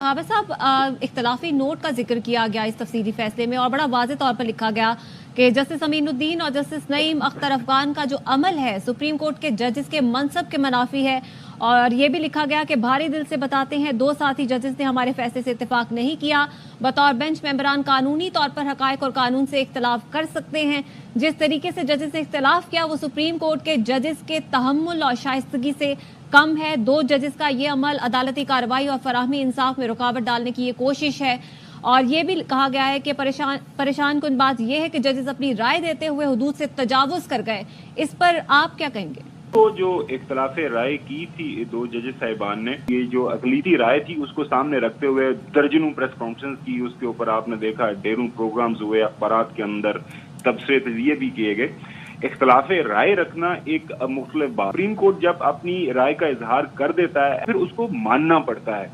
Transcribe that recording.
काबा साहब, इख्तलाफी नोट का जिक्र किया गया इस तफसीली फैसले में और बड़ा वाज़ेह तौर पर लिखा गया कि जस्टिस अमीनुद्दीन और जस्टिस नईम अख्तर अफगान का जो अमल है सुप्रीम कोर्ट के जजेस के मनसब के मुनाफी है। और ये भी लिखा गया कि भारी दिल से बताते हैं दो साथी जजेस ने हमारे फैसले से इत्तेफाक नहीं किया। बतौर बेंच मेंबरान कानूनी तौर पर हकायक और कानून से इख्तलाफ कर सकते हैं। जिस तरीके से जजेस ने इख्तलाफ किया वो सुप्रीम कोर्ट के जजेस के तहम्मुल और शाइस्तगी से कम है। दो जजेस का ये अमल अदालती कार्रवाई और फराहमी इंसाफ में रुकावट डालने की ये कोशिश है। और ये भी कहा गया है कि परेशान कुन बात यह है कि जजेस अपनी राय देते हुए हुदूद से तजावुज कर गए। इस पर आप क्या कहेंगे? तो जो इख्तलाफ राय की थी दो जजेस साहिबान ने, ये जो अकलीती राय थी उसको सामने रखते हुए दर्जनों प्रेस कॉन्फ्रेंस की, उसके ऊपर आपने देखा ढेरों प्रोग्राम्स हुए अखबारात के अंदर, तबसरे तजिए भी किए गए। इख्तलाफ राय रखना एक मुख्तलिफ बात। सुप्रीम कोर्ट जब अपनी राय का इजहार कर देता है फिर उसको मानना पड़ता है।